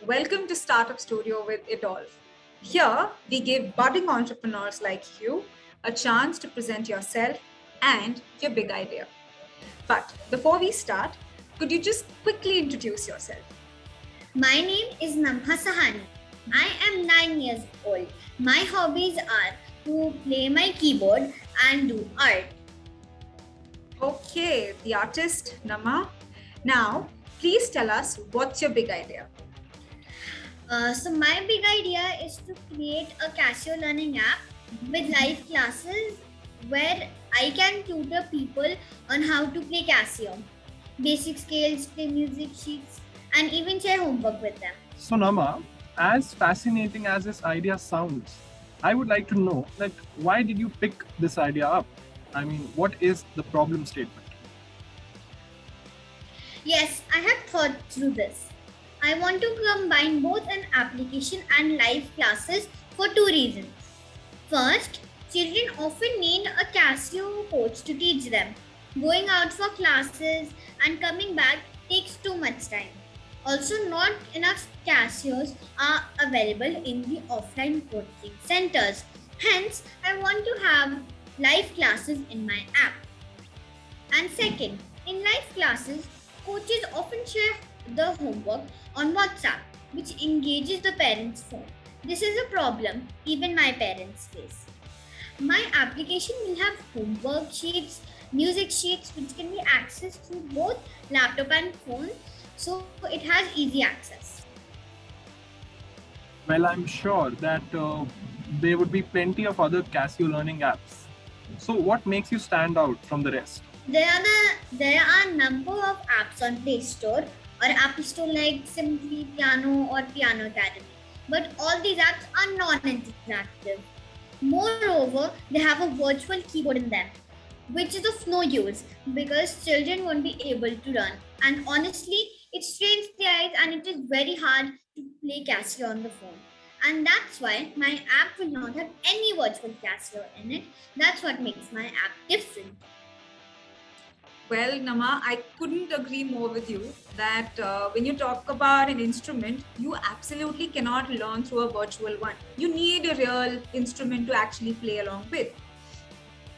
Welcome to Startup Studio with Adolf. Here, we give budding entrepreneurs like you a chance to present yourself and your big idea. But before we start, could you just quickly introduce yourself? My name is Namha Sahani. I am 9 years old. My hobbies are to play my keyboard and do art. Okay, the artist, Nama. Now, please tell us what's your big idea? So my big idea is to create a Casio learning app with live classes where I can tutor people on how to play Casio, basic scales, play music sheets, and even share homework with them. So, Nama, as fascinating as this idea sounds, I would like to know that why did you pick this idea up? I mean, what is the problem statement? Yes, I have thought through this. I want to combine both an application and live classes for two reasons. First, children often need a Casio coach to teach them. Going out for classes and coming back takes too much time. Also, not enough Casios are available in the offline coaching centers. Hence, I want to have live classes in my app. And second, in live classes, coaches often share the homework on WhatsApp, which engages the parents' phone. This is a problem even my parents face. My application will have homework sheets, music sheets, which can be accessed through both laptop and phone, so it has easy access. Well, I'm sure that there would be plenty of other Casio learning apps. So, what makes you stand out from the rest? There are a number of apps on Play Store or Apple Store like Simply Piano or Piano Academy. But all these apps are non-interactive. Moreover, they have a virtual keyboard in them, which is of no use because children won't be able to run. And honestly, it strains the eyes and it is very hard to play Casio on the phone. And that's why my app will not have any virtual Casio in it. That's what makes my app different. Well, Nama, I couldn't agree more with you that when you talk about an instrument, you absolutely cannot learn through a virtual one. You need a real instrument to actually play along with.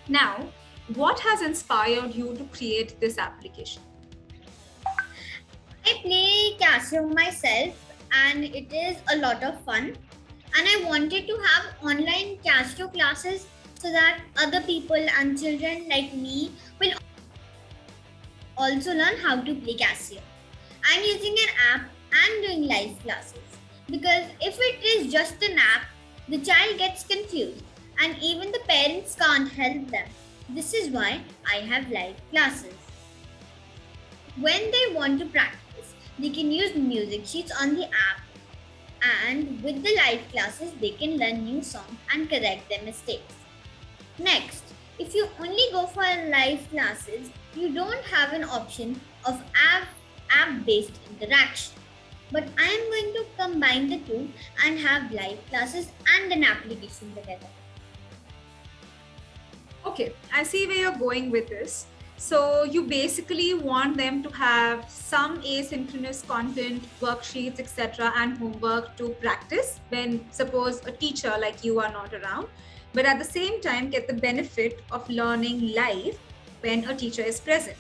Now, what has inspired you to create this application? I play Casio myself and it is a lot of fun. And I wanted to have online Casio classes so that other people and children like me will also learn how to play Casio. I'm using an app and doing live classes because if it is just an app, the child gets confused and even the parents can't help them. This is why I have live classes. When they want to practice, they can use music sheets on the app, and with the live classes, they can learn new songs and correct their mistakes. Next, if you only go for live classes, you don't have an option of app-based interaction. But I am going to combine the two and have live classes and an application together. Okay, I see where you're going with this. So you basically want them to have some asynchronous content, worksheets, etc., and homework to practice when suppose a teacher like you are not around, but at the same time get the benefit of learning live when a teacher is present,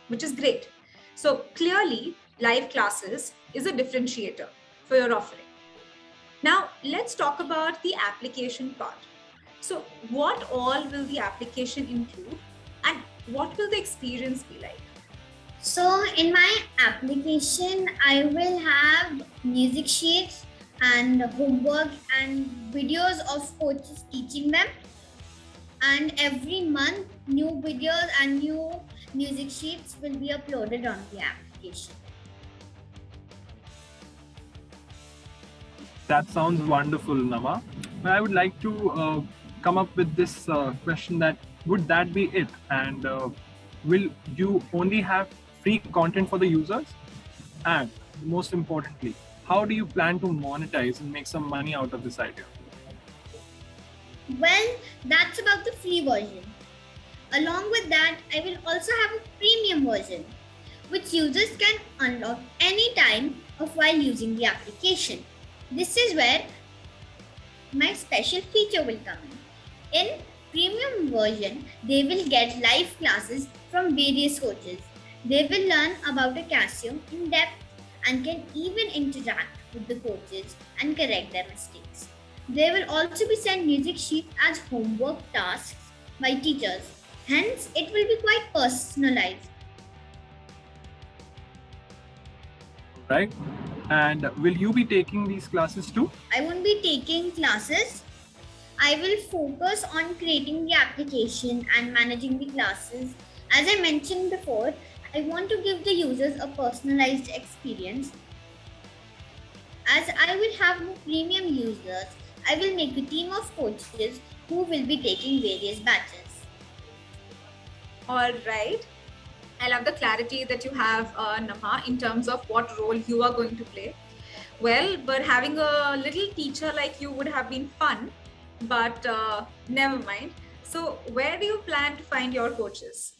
which is great. So clearly, live classes is a differentiator for your offering. Now, let's talk about the application part. So what all will the application include and what will the experience be like? So in my application, I will have music sheets and homework and videos of coaches teaching them. And every month, new videos and new music sheets will be uploaded on the application. That sounds wonderful, Nama. But I would like to come up with this question that would that be it? And will you only have free content for the users? And most importantly, how do you plan to monetize and make some money out of this idea? Well, that's about the free version. Along with that, I will also have a premium version, which users can unlock anytime of while using the application. This is where my special feature will come in. In premium version, they will get live classes from various coaches. They will learn about a Casio in depth and can even interact with the coaches and correct their mistakes. They will also be sent music sheets as homework tasks by teachers. Hence, it will be quite personalized. Right? And will you be taking these classes too? I won't be taking classes. I will focus on creating the application and managing the classes. As I mentioned before, I want to give the users a personalized experience. As I will have more premium users, I will make a team of coaches who will be taking various batches. All right. I love the clarity that you have, Nama, in terms of what role you are going to play. Well, but having a little teacher like you would have been fun, but never mind. So, where do you plan to find your coaches?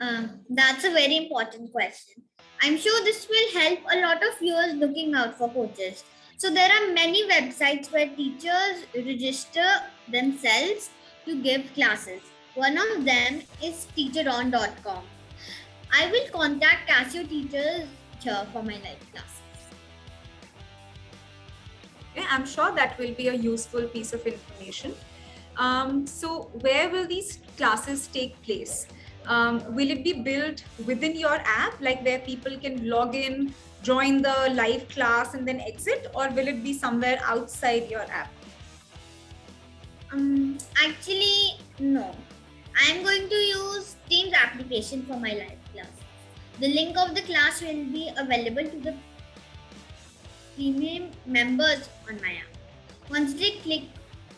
That's a very important question. I'm sure this will help a lot of viewers looking out for coaches. So there are many websites where teachers register themselves to give classes. One of them is teacheron.com. I will contact Casio teachers here for my live classes. Okay, I'm sure that will be a useful piece of information. So, where will these classes take place? Will it be built within your app, like where people can log in, join the live class and then exit, or will it be somewhere outside your app? Actually, no. I'm going to use Teams application for my live class. The link of the class will be available to the premium members on my app. Once they click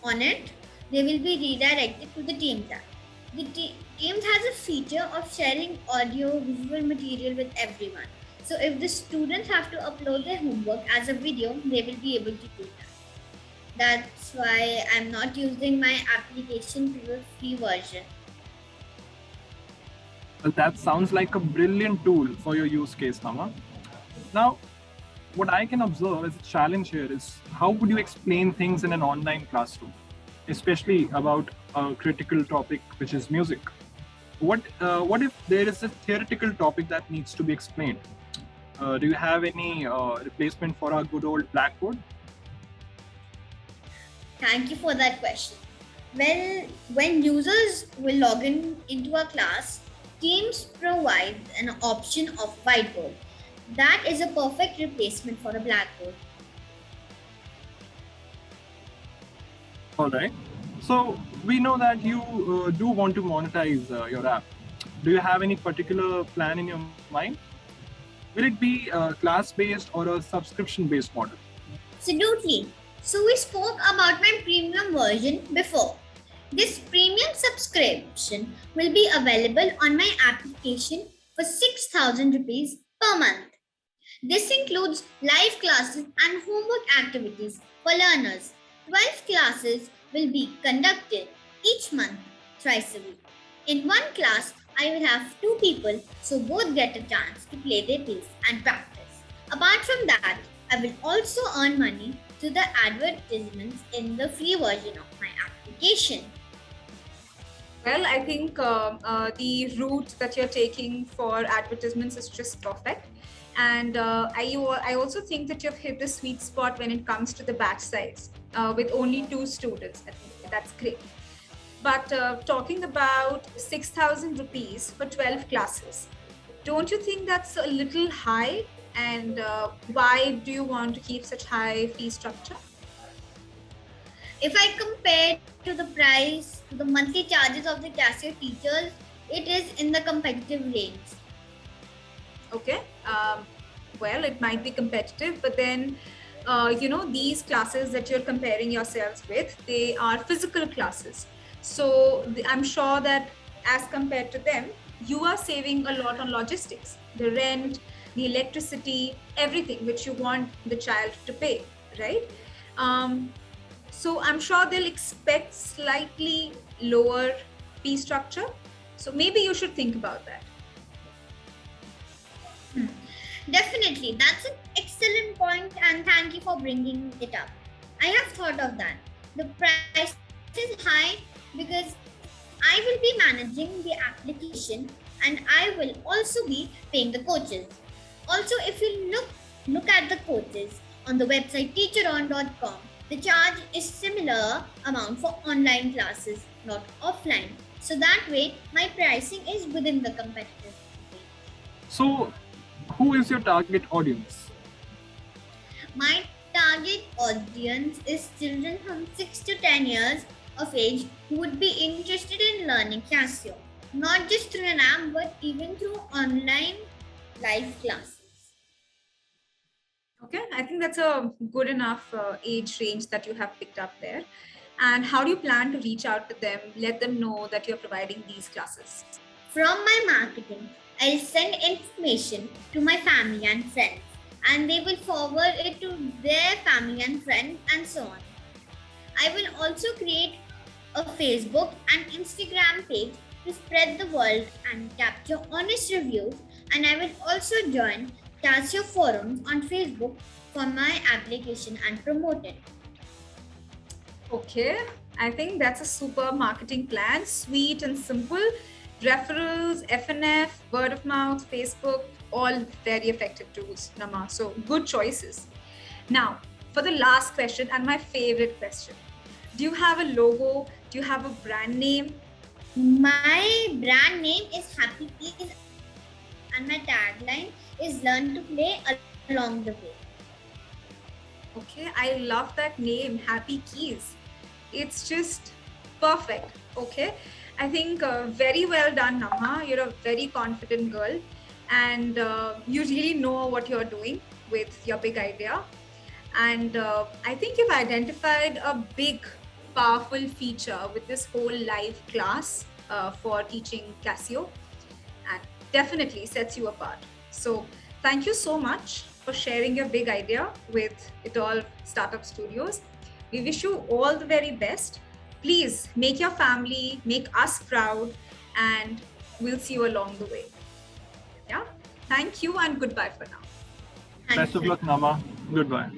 on it, they will be redirected to the Teams app. The Teams has a feature of sharing audio visual material with everyone. So if the students have to upload their homework as a video, they will be able to do that. That's why I'm not using my application to the free version. Well, that sounds like a brilliant tool for your use case, Nama. Now, what I can observe as a challenge here is how would you explain things in an online classroom, especially about a critical topic, which is music? What if there is a theoretical topic that needs to be explained? Do you have any replacement for our good old blackboard? Thank you for that question. Well, when users will log in into a class, Teams provides an option of whiteboard. That is a perfect replacement for a blackboard. All right. So we know that you do want to monetize your app. Do you have any particular plan in your mind? Will it be class-based or a subscription-based model? Absolutely. So we spoke about my premium version before. This premium subscription will be available on my application for 6,000 rupees per month. This includes live classes and homework activities for learners. 12 classes will be conducted each month, thrice a week. In one class, I will have 2 people, so both get a chance to play their piece and practice. Apart from that, I will also earn money through the advertisements in the free version of my application. Well, I think the route that you're taking for advertisements is just perfect. And I also think that you've hit the sweet spot when it comes to the batch size with only 2 students. I think that's great. But talking about 6,000 rupees for 12 classes, don't you think that's a little high? And why do you want to keep such high fee structure? If I compare to the price, to the monthly charges of the Casio teachers, it is in the competitive range. Okay. Well, it might be competitive, but then, these classes that you're comparing yourselves with, they are physical classes. So I'm sure that as compared to them, you are saving a lot on logistics, the rent, the electricity, everything which you want the child to pay, right? So I'm sure they'll expect slightly lower fee structure. So maybe you should think about that. Definitely, that's an excellent point, and thank you for bringing it up. I have thought of that. The price is high because I will be managing the application and I will also be paying the coaches. Also, if you look at the coaches on the website teacheron.com, the charge is similar amount for online classes, not offline. So that way, my pricing is within the competitive range. So, who is your target audience? My target audience is children from 6 to 10 years of age who would be interested in learning Casio, not just through an app but even through online live classes. Okay, I think that's a good enough age range that you have picked up there. And how do you plan to reach out to them, let them know that you're providing these classes? From my marketing, I'll send information to my family and friends, and they will forward it to their family and friends, and so on. I will also create a Facebook and Instagram page to spread the word and capture honest reviews, and I will also join Casio forums on Facebook for my application and promote it. Okay, I think that's a super marketing plan, sweet and simple. Referrals, FNF, word of mouth, Facebook, all very effective tools, Nama. So good choices. Now, for the last question and my favorite question. Do you have a logo? Do you have a brand name? My brand name is Happy Keys, and my tagline is Learn to Play Along the Way. Okay, I love that name, Happy Keys. It's just perfect. Okay, I think very well done, Nama. You're a very confident girl, and you really know what you're doing with your big idea. And I think you've identified a big, powerful feature with this whole live class for teaching Casio, and definitely sets you apart. So thank you so much for sharing your big idea with It All Startup Studios. We wish you all the very best. Please make your family, make us proud, and we'll see you along the way. Yeah. Thank you and goodbye for now. Thank Best of you. luck, Nama. Goodbye.